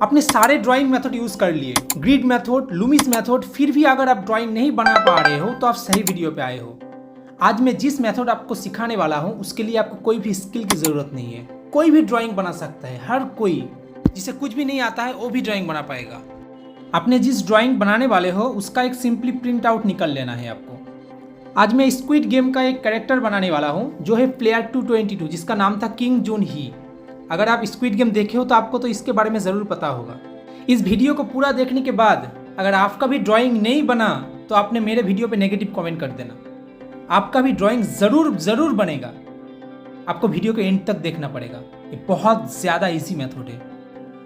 आपने सारे drawing method use कर लिए, ग्रिड मेथड, लूमिस मेथड, फिर भी अगर आप ड्राइंग नहीं बना पा रहे हो तो आप सही वीडियो पे आए हो। आज मैं जिस मेथड आपको सिखाने वाला हूँ उसके लिए आपको कोई भी स्किल की ज़रूरत नहीं है। कोई भी ड्राइंग बना सकता है, हर कोई जिसे कुछ भी नहीं आता है वो भी ड्राइंग बना पाएगा। आपने जिस ड्राइंग बनाने वाले हो उसका एक सिंपली प्रिंट आउट निकल लेना है आपको। आज मैं स्क्विड गेम का एक कैरेक्टर बनाने वाला हूँ जो है प्लेयर 222, जिसका नाम था किंग जुन ही। अगर आप स्क्विड गेम देखे हो तो आपको तो इसके बारे में ज़रूर पता होगा। इस वीडियो को पूरा देखने के बाद अगर आपका भी ड्राइंग नहीं बना तो आपने मेरे वीडियो पे नेगेटिव कमेंट कर देना। आपका भी ड्राइंग ज़रूर बनेगा। आपको वीडियो के एंड तक देखना पड़ेगा। ये बहुत ज़्यादा इजी मेथड है।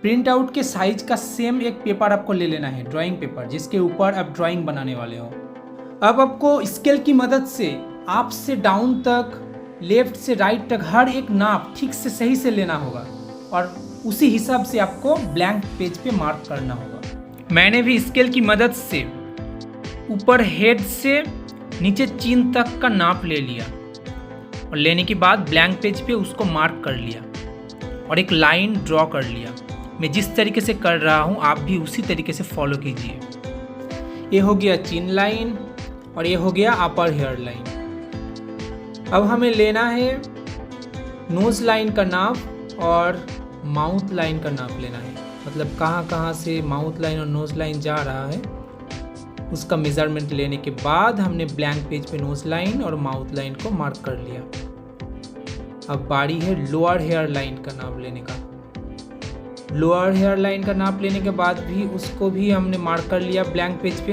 प्रिंट आउट के साइज का सेम एक पेपर आपको ले लेना है, ड्राइंग पेपर, जिसके ऊपर आप ड्राइंग बनाने वाले हो। अब आपको स्केल की मदद से अप से डाउन तक, लेफ्ट से राइट तक हर एक नाप ठीक से सही से लेना होगा और उसी हिसाब से आपको ब्लैंक पेज पे मार्क करना होगा। मैंने भी स्केल की मदद से ऊपर हेड से नीचे चिन तक का नाप ले लिया और लेने के बाद ब्लैंक पेज पे उसको मार्क कर लिया और एक लाइन ड्रॉ कर लिया। मैं जिस तरीके से कर रहा हूँ आप भी उसी तरीके से फॉलो कीजिए। ये हो गया चिन लाइन और ये हो गया अपर हेयर लाइन। अब हमें लेना है नोज़ लाइन का नाप और माउथ लाइन का नाप लेना है, मतलब कहाँ से माउथ लाइन और नोज़ लाइन जा रहा है उसका मेज़रमेंट लेने के बाद हमने ब्लैंक पेज पे नोज़ लाइन और माउथ लाइन को मार्क कर लिया। अब बारी है लोअर हेयर लाइन का नाप लेने का। लोअर हेयर लाइन का नाप लेने के बाद भी उसको भी हमने मार्क कर लिया ब्लैंक पेज पे।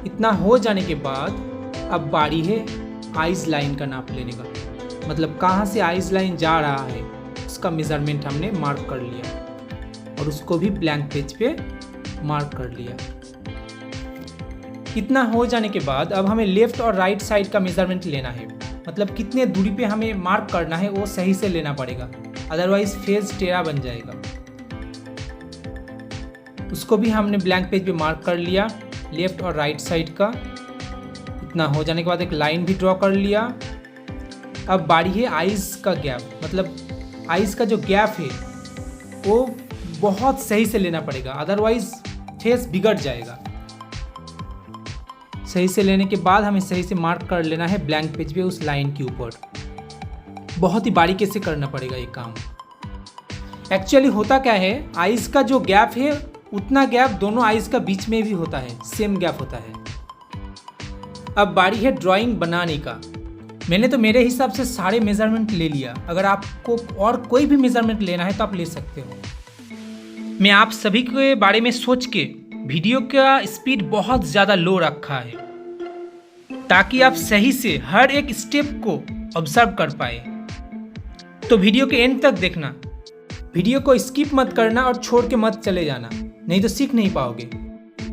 इतना हो जाने के बाद अब बारी है आइज़ लाइन का नाप लेने का, मतलब कहाँ से आइज़ लाइन जा रहा है उसका मेज़रमेंट हमने मार्क कर लिया और उसको भी ब्लैंक पेज पे मार्क कर लिया। इतना हो जाने के बाद अब हमें लेफ़्ट और राइट साइड का मेज़रमेंट लेना है, मतलब कितने दूरी पे हमें मार्क करना है वो सही से लेना पड़ेगा, अदरवाइज फेस टेढ़ा बन जाएगा। उसको भी हमने ब्लैंक पेज पे मार्क कर लिया, लेफ़्ट और राइट साइड का। इतना हो जाने के बाद एक लाइन भी ड्रॉ कर लिया। अब बारी है आइज़ का गैप, मतलब आइज़ का जो गैप है वो बहुत सही से लेना पड़ेगा, अदरवाइज फेस बिगड़ जाएगा। सही से लेने के बाद हमें सही से मार्क कर लेना है ब्लैंक पेज पे उस लाइन के ऊपर। बहुत ही बारीकी से करना पड़ेगा ये काम। एक्चुअली होता क्या है, आइज़ का जो गैप है उतना गैप दोनों आइज़ का बीच में भी होता है, सेम गैप होता है। अब बारी है ड्राइंग बनाने का। मैंने तो मेरे हिसाब से सारे मेज़रमेंट ले लिया। अगर आपको और कोई भी मेज़रमेंट लेना है तो आप ले सकते हो। मैं आप सभी के बारे में सोच के वीडियो का स्पीड बहुत ज़्यादा लो रखा है ताकि आप सही से हर एक स्टेप को ऑब्जर्व कर पाए। तो वीडियो के एंड तक देखना, वीडियो को स्किप मत करना और छोड़ के मत चले जाना, नहीं तो सीख नहीं पाओगे।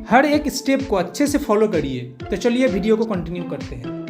हर एक स्टेप को अच्छे से फॉलो करिए। तो चलिए वीडियो को कंटिन्यू करते हैं।